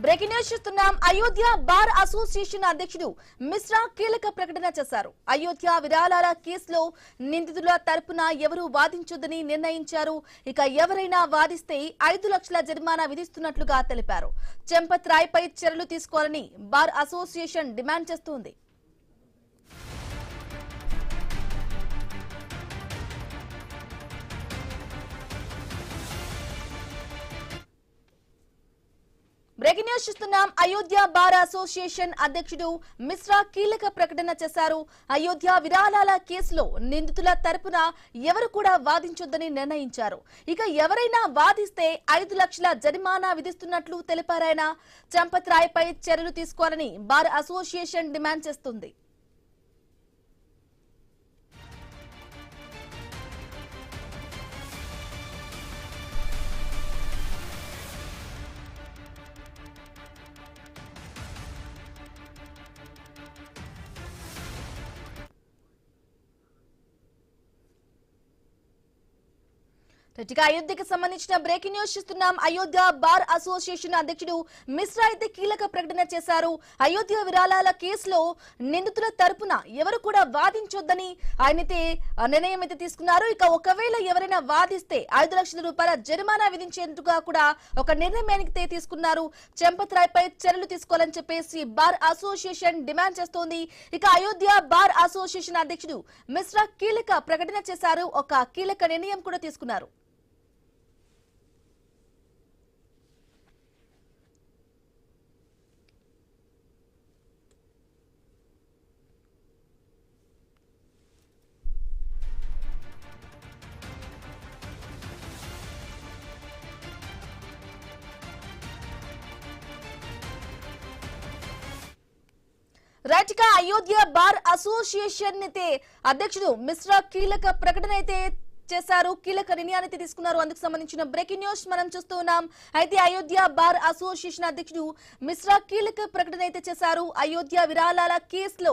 Breaking news చూస్తున్నాం. Ayodhya bar association అధ్యక్షుడు మిశ్రా కీలక ప్రకటన చేశారు. అయోధ్య విరాళాల కేసులో నిందితుల తరపున ఎవరూ వాదించొద్దని నిర్ణయించారు. ఇక ఎవరైనా వాదిస్తే 5 లక్షల జరిమానా విధిస్తున్నట్లుగా తెలిపారు. చంపత్ రాయ్ పై చర్యలు తీసుకోవాలని బార్ అసోసియేషన్ డిమాండ్ చేస్తోంది. బ్రేకింగ్ న్యూస్ చూస్తున్నాం. అయోధ్య బార్ అసోసియేషన్ అధ్యక్షుడు మిశ్రా కీలక ప్రకటన చేశారు. అయోధ్య విరాళాల కేసులో నిందితుల తరపున ఎవరు కూడా వాదించొద్దని నిర్ణయించారు. ఇక ఎవరైనా వాదిస్తే 5 లక్షల జరిమానా విధిస్తున్నట్లు తెలిపారాయన. చంపత్ రాయ్ పై చర్యలు తీసుకోవాలని బార్ అసోసియేషన్ డిమాండ్ చేస్తుంది. అయోధ్యకు సంబంధించిన బ్రేకింగ్ న్యూస్ చూస్తున్నాం. అయోధ్య బార్ అసోసియేషన్ అధ్యక్షుడు మిశ్రా అయితే కీలక ప్రకటన చేశారు. అయోధ్య విరాళాల కేసులో నిందితుల తరపున ఎవరు కూడా వాదించొద్దని ఆయనైతే నిర్ణయం అయితే తీసుకున్నారు. ఇక ఒకవేళ ఎవరైనా వాదిస్తే 5 లక్షల రూపాయల జరిమానా విధించేందుకు కూడా ఒక నిర్ణయానికి తీసుకున్నారు. చంపత్ రాయ్ పై చర్యలు తీసుకోవాలని చెప్పేసి బార్ అసోసియేషన్ డిమాండ్ చేస్తోంది. ఇక అయోధ్య బార్ అసోసియేషన్ అధ్యక్షుడు మిశ్రా కీలక ప్రకటన చేశారు. ఒక కీలక నిర్ణయం కూడా తీసుకున్నారు. రైట్ గా అయోధ్య బార్ అసోసియేషన్ అయితే అధ్యక్షుడు మిశ్రా కీలక ప్రకటన అయితే చేశారు. కీలక నిర్ణయాన్ని తీసుకున్నారు. అందుకు సంబంధించిన బ్రేకింగ్ న్యూస్ మనం చూస్తూ ఉన్నాం. అయితే అయోధ్య బార్ అసోసియేషన్ అధ్యక్షుడు మిశ్రా కీలక ప్రకటన అయితే చేశారు. అయోధ్య విరాళాల కేసులో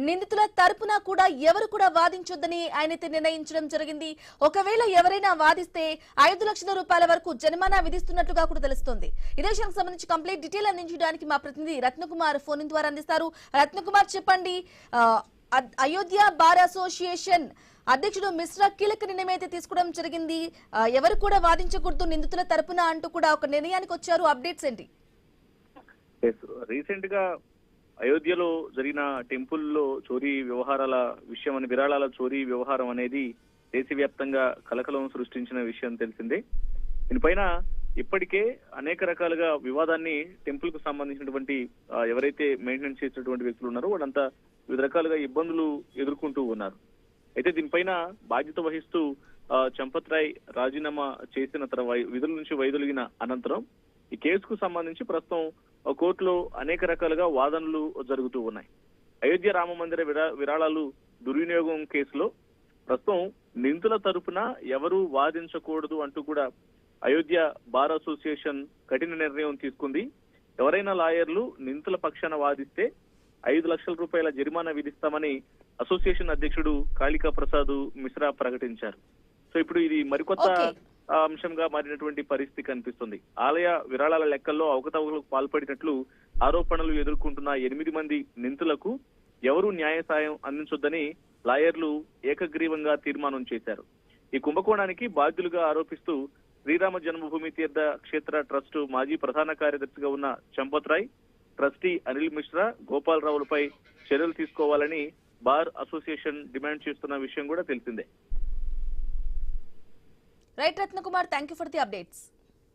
నిందితుల తరపున కూడా ఎవరు కూడా వాదించొద్దని ఆయనైతే నిర్ణయించడం జరిగింది. ఒకవేళ ఎవరైనా వాదిస్తే 5 లక్షల రూపాయల వరకు జరిమానా విధిస్తున్నట్లుగా కూడా తెలుస్తోంది. ఇదే విషయానికి సంబంధించి కంప్లీట్ డీటెయిల్ అందించడానికి మా ప్రతినిధి రత్నకుమార్ ఫోన్ ద్వారా అందిస్తారు. రత్నకుమార్, చెప్పండి. అయోధ్య బార్ అసోసియేషన్ అధ్యక్షుడు మిశ్రా కీలక నిర్ణయం అయితే తీసుకోవడం జరిగింది. ఎవరు కూడా వాదించకూడదు నిందితుల తరపున అంటూ కూడా ఒక నిర్ణయానికి వచ్చారు. అప్డేట్స్ ఏంటి? రీసెంట్ గా అయోధ్యలో జరిగిన టెంపుల్లో చోరీ వ్యవహారాల విషయం విరాళాల చోరీ వ్యవహారం అనేది దేశవ్యాప్తంగా కలకలం సృష్టించిన విషయం తెలిసిందే. దీనిపైన ఇప్పటికే అనేక రకాలుగా వివాదాన్ని టెంపుల్ కు సంబంధించినటువంటి ఎవరైతే మెయింటెనెన్స్ చేసినటువంటి వ్యక్తులు ఉన్నారో వాళ్ళంతా వివిధ రకాలుగా ఇబ్బందులు ఎదుర్కొంటూ ఉన్నారు. అయితే దీనిపైన బాధ్యత వహిస్తూ చంపత్ రాయ్ రాజీనామా చేసిన తర్వాత విధుల నుంచి వైదొలిగిన అనంతరం ఈ కేసుకు సంబంధించి ప్రస్తుతం కోర్టులో అనేక రకాలుగా వాదనలు జరుగుతూ ఉన్నాయి. అయోధ్య రామ మందిర విరాళాలు దుర్వినియోగం కేసులో ప్రస్తుతం నిందితుల తరపున ఎవరు వాదించకూడదు అంటూ కూడా అయోధ్య బార్ అసోసియేషన్ కఠిన నిర్ణయం తీసుకుంది. ఎవరైనా లాయర్లు నిందితుల పక్షాన వాదిస్తే 5 లక్షల రూపాయల జరిమానా విధిస్తామని అసోసియేషన్ అధ్యక్షుడు కాళికా ప్రసాద్ మిశ్రా ప్రకటించారు. సో ఇప్పుడు ఇది మరికొత్త అంశంగా మారినటువంటి పరిస్థితి కనిపిస్తుంది. ఆలయ విరాళాల లెక్కల్లో అవకతవకలకు పాల్పడినట్లు ఆరోపణలు ఎదుర్కొంటున్న 8 మంది నిందితులకు ఎవరూ న్యాయ సాయం అందించొద్దని లాయర్లు ఏకగ్రీవంగా తీర్మానం చేశారు. ఈ కుంభకోణానికి బాధ్యులుగా ఆరోపిస్తూ శ్రీరామ జన్మభూమి తీర్థ క్షేత్ర ట్రస్ట్ మాజీ ప్రధాన కార్యదర్శిగా ఉన్న చంపత్ రాయ్, ట్రస్టీ అనిల్ మిశ్రా, గోపాల్ రావులపై చర్యలు తీసుకోవాలని బార్ అసోసియేషన్ డిమాండ్ చేస్తున్న విషయం కూడా తెలిసిందే. Right Ratnakumar, thank you for the updates.